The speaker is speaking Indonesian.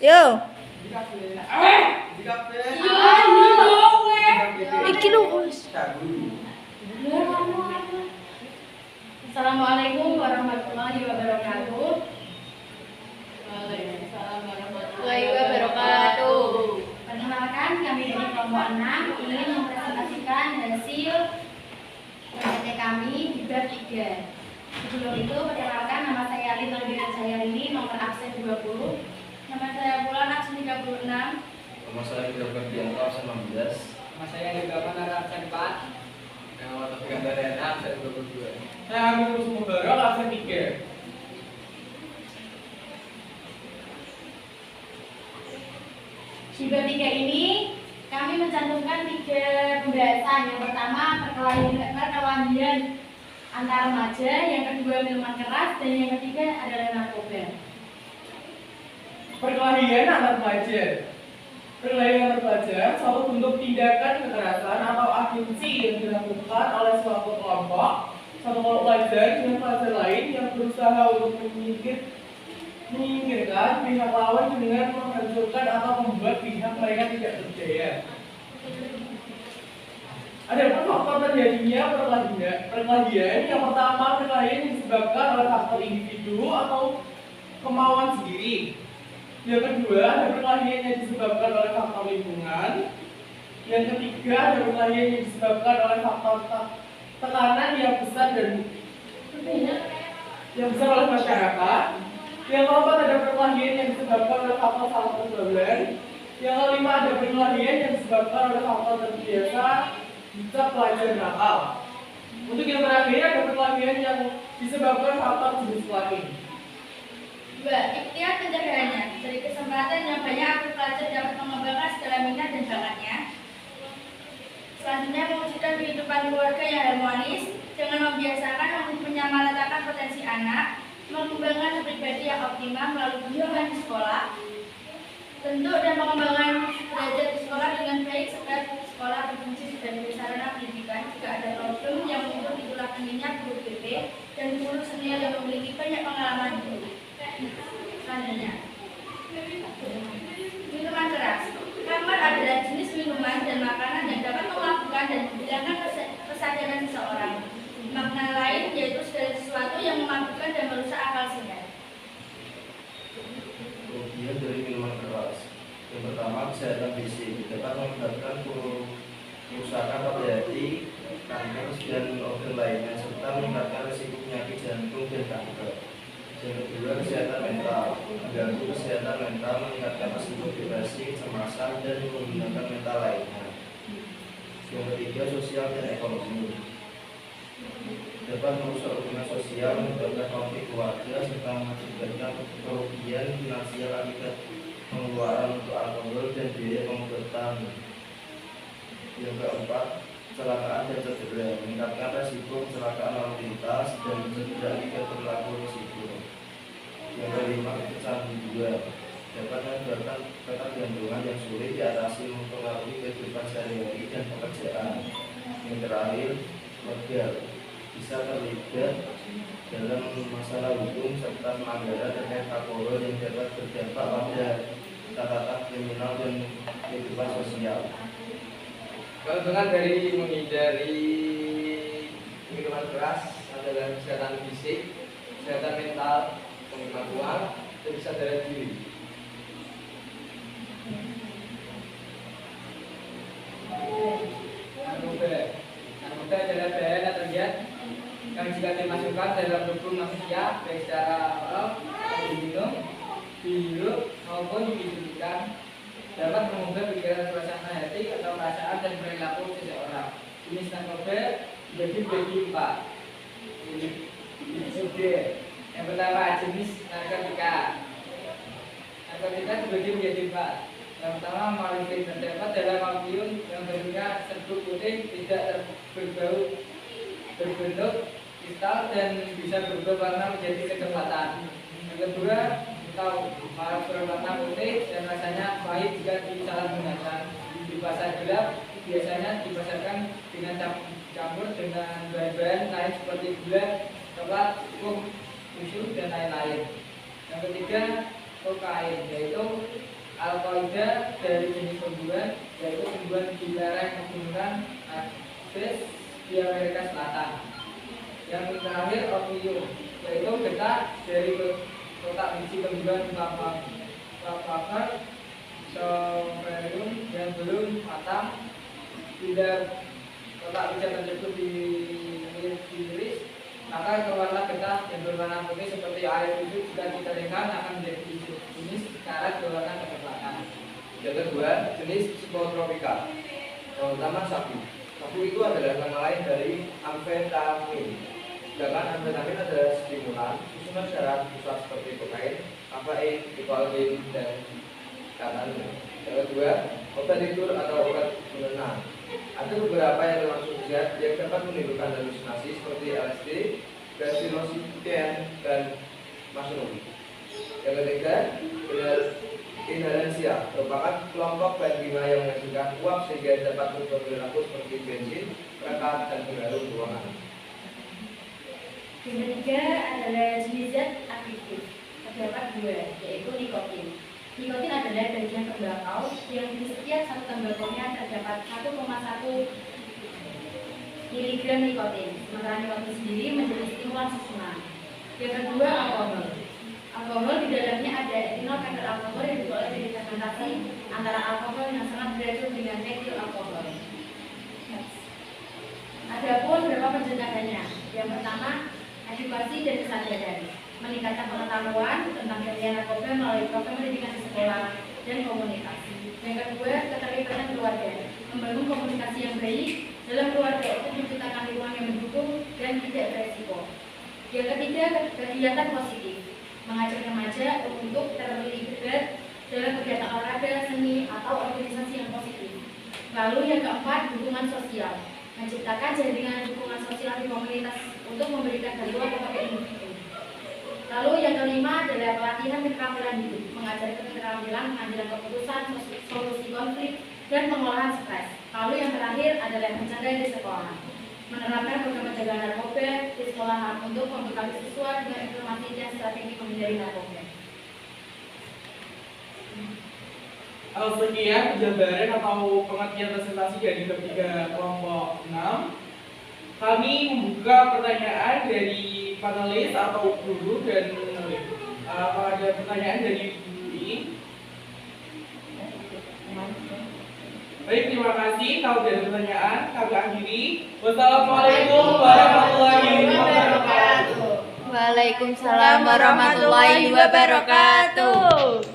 Yo. Iki lho wis. Assalamualaikum warahmatullahi wabarakatuh. Waalaikumsalam warahmatullahi wabarakatuh. Perkenalkan, kami dari kelompok 6 ingin mempresentasikan hasil PPT kami di bab 3. Sebelum itu, perkenalkan, nama saya Lina Wiratjayani, nomor absen 20. Nama saya Bulan, absen 36. Nama saya Firdaus absen 16. Nama saya juga Manara absen 4. Nama Taufik Andariana absen 22. Saya Agus Mubarak absen 3. Di bab 3 ini, kami mencantumkan 3 pembahasan. Yang pertama, perkelahian antar remaja, yang kedua minuman keras, dan yang ketiga adalah narkoba. Perkelahian antar remaja. Perkelahian antar remaja suatu bentuk tindakan kekerasan atau agresi yang dilakukan oleh suatu kelompok, satu kelompok pelajar dengan pelajar lain yang berusaha untuk menyingkirkan pihak lawan dengan menghancurkan atau membuat pihak mereka tidak berdaya. Ada pun faktor terjadinya perkelahian. Yang pertama, perkelahian disebabkan oleh faktor individu atau kemauan sendiri. Yang kedua, ada perkelahian yang disebabkan oleh faktor lingkungan. Yang ketiga, ada perkelahian yang disebabkan oleh faktor tekanan yang besar oleh masyarakat. Yang keempat, ada perkelahian yang disebabkan oleh faktor salah pergaulan. Yang kelima, ada perkelahian yang disebabkan oleh faktor terbiasa bisa pelajar nakal. Untuk yang terakhir, ada perkelahian yang disebabkan faktor jenis kelamin. 2. Ikhtiar pencegahannya. Beri kesempatan yang banyak agar pelajar dapat mengembangkan segala minat dan bakatnya. Selanjutnya, mewujudkan kehidupan keluarga yang harmonis dengan membiasakan menyamaratakan potensi anak, mengembangkan pribadi yang optimal melalui pendidikan di sekolah, bentuk dan pengembangan derajat di sekolah dengan baik serta sekolah berfungsi sebagai sarana pendidikan. Jika ada problem yang muncul, itulah pentingnya guru BP dan guru senior yang memiliki banyak pengalaman hidup. Selanjutnya, minuman keras. Khamar adalah jenis minuman dan makanan yang dapat memabukkan dan menghilangkan kesadaran seseorang. Makna lain yaitu segala sesuatu yang memabukkan dan merusak akal sehat. Kerugian dari minuman keras. Yang pertama, kesehatan fisik dapat mengakibatkan kerusakan pada hati, kanker, dan organ lainnya, serta meningkatkan risiko penyakit jantung dan kanker. Yang kedua, kesehatan mental. Mengganggu kesehatan mental, meningkatkan risiko depresi, kecemasan, dan kerugian mental lainnya. Yang ketiga, sosial dan ekonomi. Dapat merusak hubungan sosial, menyebabkan konflik keluarga, serta mengakibatkan kerugian finansial akibat pengeluaran untuk alkohol dan biaya pengobatan. Yang keempat, kecelakaan dan cedera, meningkatkan resiko kecelakaan lalu lintas dan cedera akibat perilaku risiko. Yang kelima, kecanduan, dapat menyebabkan ketergantungan yang sulit diatasi, mempengaruhi kehidupan sehari-hari dan pekerjaan. Yang terakhir, legal, bisa terlibat dalam masalah hukum serta pelanggaran terkait alkohol yang dapat berdampak pada catatan kriminal dan kehidupan sosial. Keuntungan dari menghindari minuman keras adalah kesehatan fisik, kesehatan mental, pengetahuan, dan kesadaran diri. Narkoba adalah bahaya terlihat yang jika dimasukkan dalam tubuh manusia baik secara oral, diminum, dihirup maupun dihidupkan dapat mengubah pikiran, suasana hati atau perasaan dan perilaku seseorang. Jenis narkoba dibagi menjadi 4. Yang pertama, jenis narkotika. Narkotika dibagi menjadi 4. Yang pertama, morfin. Terdapat dalam morfium yang bentuknya serbuk putih, tidak berbentuk kristal dan bisa berubah warna menjadi kecoklatan. Yang kedua, berwarna putih dan rasanya pahit jika disalahgunakan. Di pasar gelap biasanya dipasarkan dengan campur dengan bahan-bahan lain seperti gula, coklat, susu, dan lain-lain. Yang ketiga, kokain, yaitu kaidah dari jenis tumbuhan, yaitu tumbuhan di lereng pegunungan Andes di Amerika Selatan. Yang terakhir Orpheum, yaitu getah dari kotak biji tumbuhan Lapaver Sophorium yang belum matang. Bila kotak biji tersebut diiris, maka keluarlah getah yang berwarna putih seperti air susu. Jika dikeringkan akan menjadi jenis karat berwarna kecoklatan. Yang kedua, jenis psikotropika, terutama sabu. Sabu itu adalah nama lain dari amfetamin. Sedangkan amfetamin adalah stimulan susunan syaraf pusat seperti kokain, kafein, dikotin, dan katamin. Yang kedua, obat tidur atau obat penenang. Ada beberapa yang termasuk zat yang dapat menimbulkan halusinasi seperti LSD, psilocybin, dan mushroom. Yang ketiga, inhalensia merupakan kelompok bahan kimia yang menghasilkan uap sehingga dapat merubah perilaku seperti bensin, perekat, dan pengharum ruangan. Yang ketiga adalah jenis zat aktif. Terdapat dua, yaitu nikotin. Nikotin adalah bagian tembakau yang di setiap satu tembakaunya terdapat 1,1 mg nikotin. Sementara nikotin sendiri menjadi stimulan susunan. Yang kedua, alkohol. Alkohol di dalamnya ada etinol kadar alkohol yang diperoleh dari fermentasi antara alkohol yang sangat beracun dengan metil alkohol. Adapun beberapa pencegahannya. Yang pertama, edukasi dan kesadaran, meningkatkan pengetahuan tentang bahaya narkoba melalui program pendidikan di sekolah dan komunitas. Yang kedua, keterlibatan keluarga, membangun komunikasi yang baik dalam keluarga untuk menciptakan lingkungan yang mendukung dan tidak beresiko. Yang ketiga, kegiatan positif, mengajak remaja untuk terlibat dalam kegiatan olahraga, seni, atau organisasi yang positif. Lalu yang keempat, dukungan sosial, menciptakan jaringan dukungan sosial di komunitas untuk memberikan bantuan kepada individu. Lalu yang kelima adalah pelatihan keterampilan hidup, mengajari keterampilan pengambilan keputusan, solusi konflik, dan pengolahan stres. Lalu yang terakhir adalah mencegah di sekolah, menerapkan program pencegahan narkoba di sekolahan untuk membekali siswa dengan informasi dan strategi menghindari narkoba. Sekian penjabaran atau pengertian presentasi dari ketiga kelompok 6. Kami membuka pertanyaan dari panelis atau guru dan ada pertanyaan dari Bu I. Baik, terima kasih. Kalau ada pertanyaan, kami akhiri. Wassalamualaikum warahmatullahi wabarakatuh. Waalaikumsalam warahmatullahi wabarakatuh.